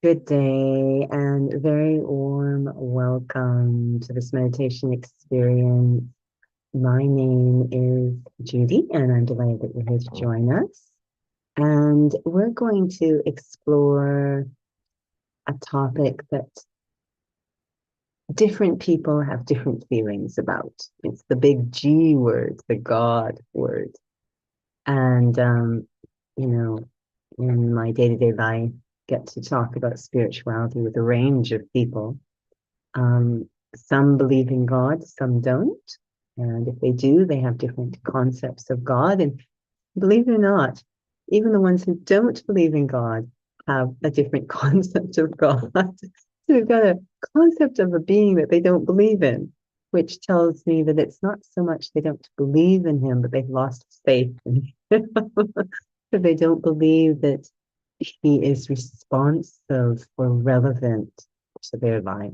Good day and very warm welcome to this meditation experience. My name is Judy, and I'm delighted that you're here to join us. And we're going to explore a topic that different people have different feelings about. It's the big G word, the God word. And, you know, in my day-to-day life, get to talk about spirituality with a range of people. Um, some believe in God, some don't. And if they do, they have different concepts of God. And believe it or not, even the ones who don't believe in God have a different concept of God. So we've got a concept of a being that they don't believe in, which tells me that it's not so much they don't believe in him, but they've lost faith in him. That they don't believe that he is responsive or relevant to their life.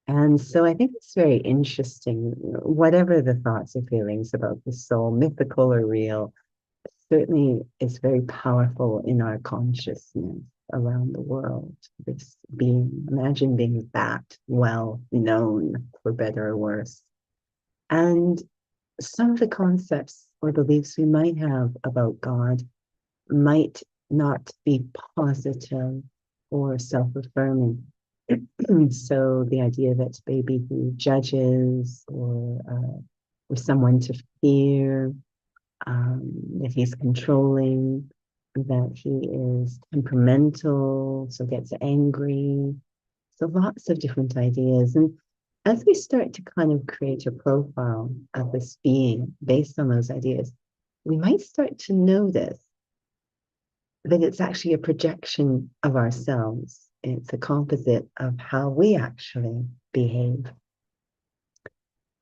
And so I think it's very interesting, whatever the thoughts or feelings about the soul, mythical or real, certainly is very powerful in our consciousness around the world. This being, imagine being that well known, for better or worse. And some of the concepts or beliefs we might have about God might not be positive or self-affirming. So the idea that maybe he judges or someone to fear, that he's controlling, that he is temperamental, so gets angry. So lots of different ideas. And as we start to kind of create a profile of this being based on those ideas, we might start to notice that it's actually a projection of ourselves. It's a composite of how we actually behave.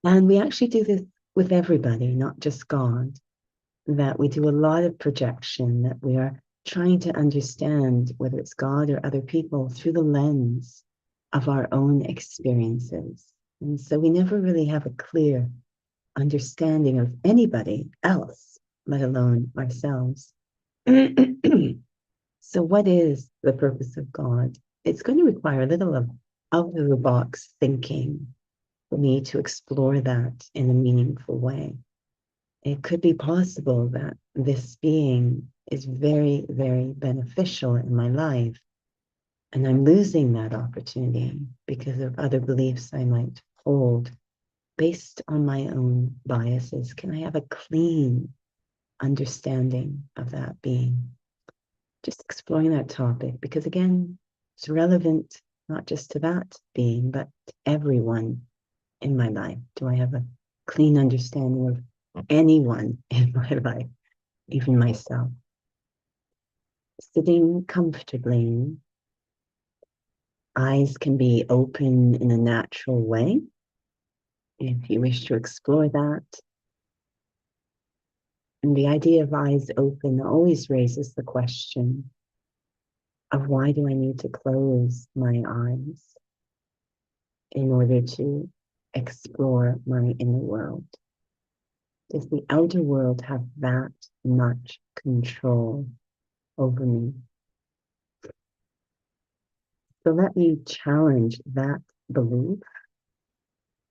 And we actually do this with everybody, not just God, that we do a lot of projection, that we are trying to understand whether it's God or other people through the lens of our own experiences. And so we never really have a clear understanding of anybody else, let alone ourselves. So what is the purpose of God? It's going to require a little of out-of-the-box thinking for me to explore that in a meaningful way. It could be possible that this being is very, very beneficial in my life, and I'm losing that opportunity because of other beliefs I might hold based on my own biases. Can I have a clean understanding of that being? Just exploring that topic because, again, it's relevant not just to that being, but to everyone in my life. Do I have a clean understanding of anyone in my life, even myself? Sitting comfortably, eyes can be open in a natural way. If you wish to explore that, and the idea of eyes open always raises the question of why do I need to close my eyes in order to explore my inner world? Does the outer world have that much control over me? So let me challenge that belief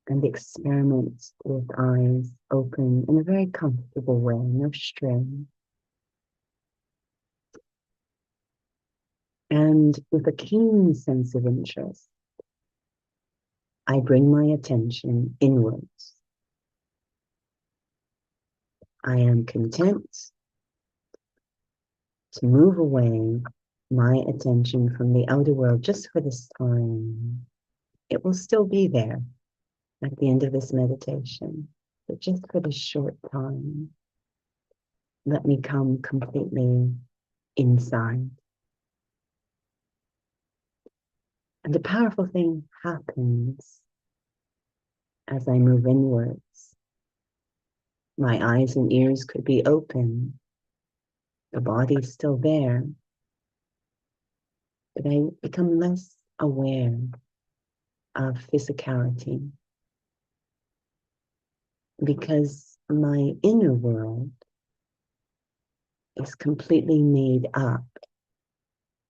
and experiment with eyes open in a very comfortable way, no strain. And with a keen sense of interest, I bring my attention inwards. I am content to move away my attention from the outer world just for this time. It will still be there at the end of this meditation, but just for this short time, let me come completely inside. And a powerful thing happens as I move inwards. My eyes and ears could be open. The body's still there, but I become less aware of physicality because my inner world is completely made up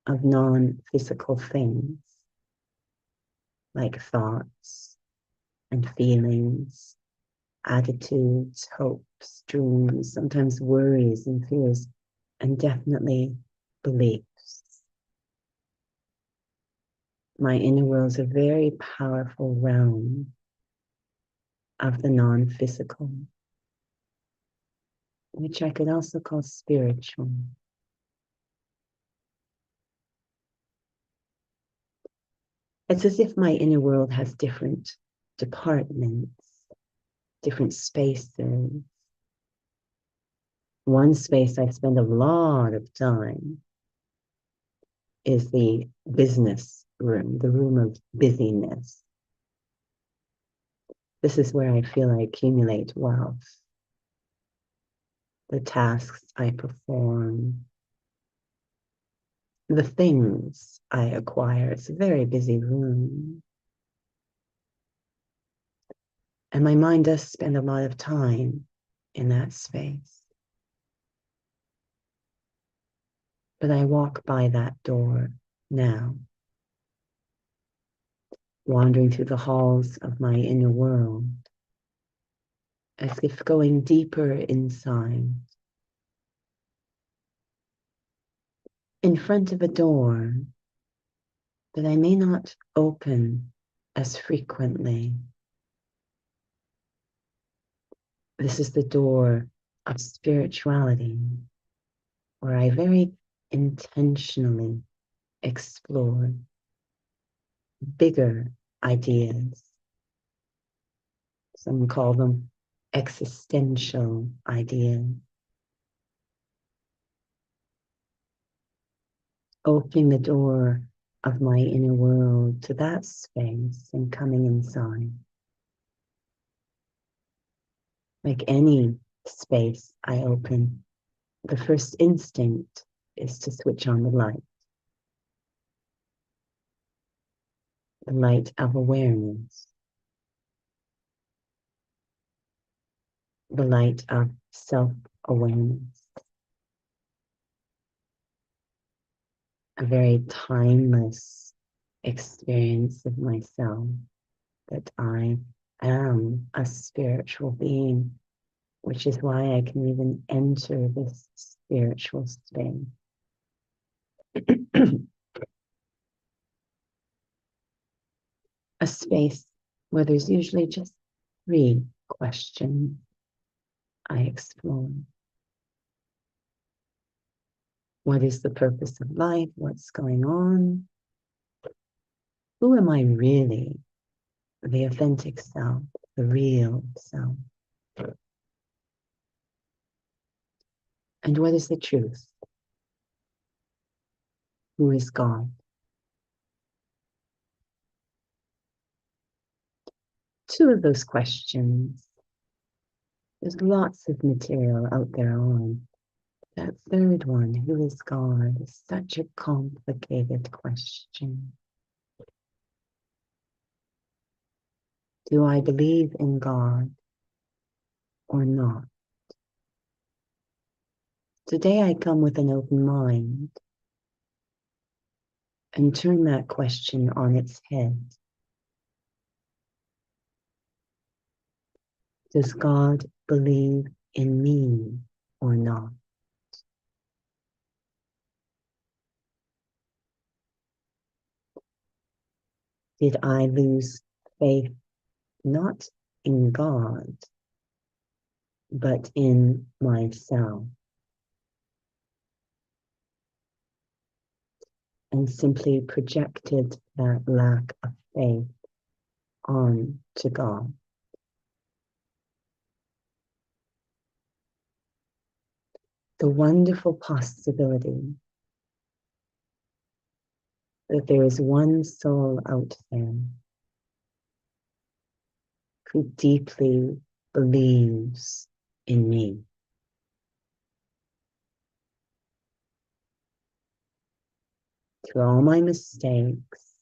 of non-physical things like thoughts and feelings, attitudes, hopes, dreams, sometimes worries and fears, and definitely beliefs. My inner world is a very powerful realm of the non-physical, which I could also call spiritual. It's as if my inner world has different departments, different spaces. One space I spend a lot of time is the business room, the room of busyness. This is where I feel I accumulate wealth. The tasks I perform, the things I acquire. It's a very busy room. And my mind does spend a lot of time in that space. But I walk by that door now, wandering through the halls of my inner world, as if going deeper inside. In front of a door that I may not open as frequently. This is the door of spirituality, where I very intentionally explore bigger ideas. Some call them existential ideas. Opening the door of my inner world to that space and coming inside. Like any space I open, the first instinct is to switch on the light of awareness, the light of self-awareness, a very timeless experience of myself, that I am a spiritual being, which is why I can even enter this spiritual space. A space where there's usually just 3 questions I explore. What is the purpose of life? What's going on? Who am I really? The authentic self, the real self. And what is the truth? Who is God? 2 of those questions, there's lots of material out there on. That 3rd one, who is God, is such a complicated question. Do I believe in God or not? Today I come with an open mind and turn that question on its head. Does God believe in me or not? Did I lose faith not in God, but in myself? And simply projected that lack of faith on to God. The wonderful possibility that there is one soul out there who deeply believes in me. Through all my mistakes,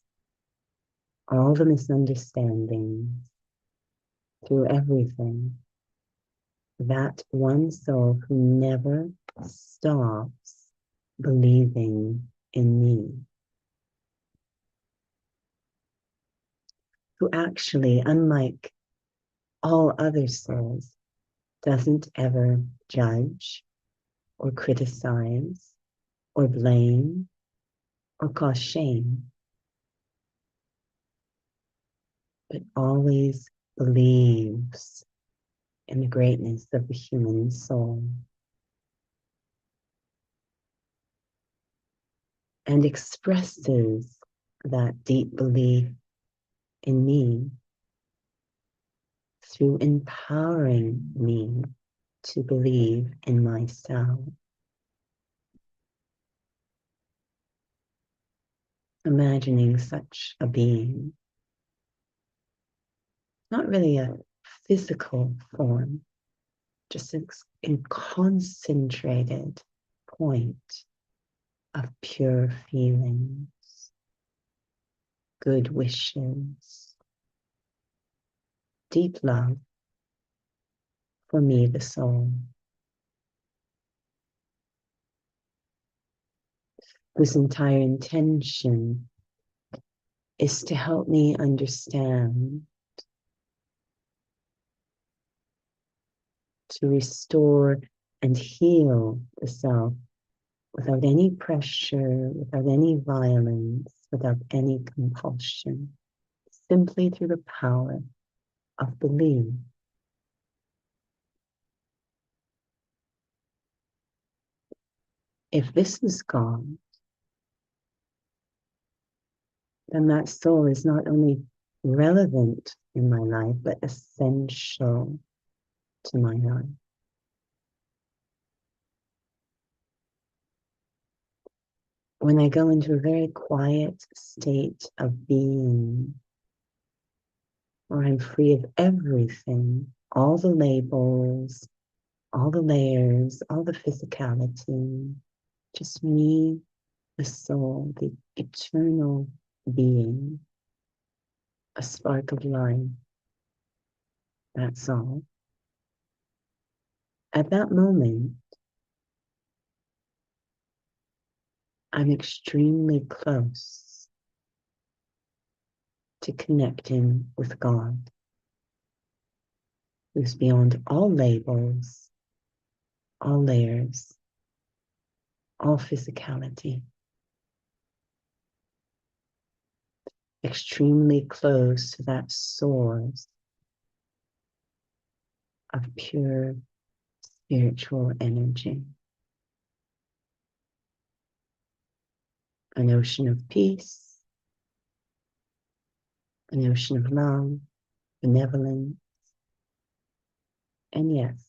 all the misunderstandings, through everything, that one soul who never stops believing in me, who actually, unlike all other souls, doesn't ever judge or criticize or blame or cause shame, but always believes in the greatness of the human soul and expresses that deep belief in me through empowering me to believe in myself. Imagining such a being, not really a physical form, just a concentrated point of pure feelings, good wishes, deep love for me, the soul, whose entire intention is to help me understand, to restore and heal the self without any pressure, without any violence, without any compulsion, simply through the power of belief. If this is gone, then that soul is not only relevant in my life, but essential to my life. When I go into a very quiet state of being, where I'm free of everything, all the labels, all the layers, all the physicality, just me, the soul, the eternal being, a spark of life, that's all. At that moment, I'm extremely close to connecting with God, who's beyond all labels, all layers, all physicality. Extremely close to that source of pure spiritual energy. An ocean of peace, an ocean of love, benevolence, and yes,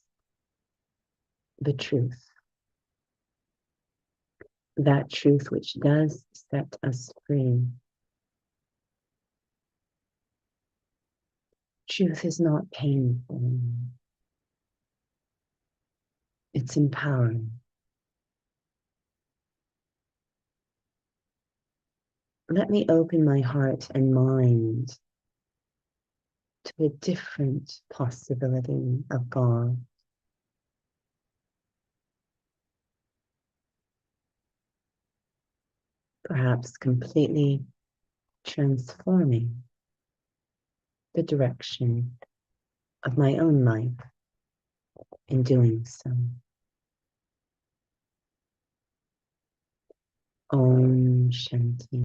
the truth. That truth which does set us free. Truth is not painful. It's empowering. Let me open my heart and mind to a different possibility of God. Perhaps completely transforming the direction of my own life in doing so. Om Shanti.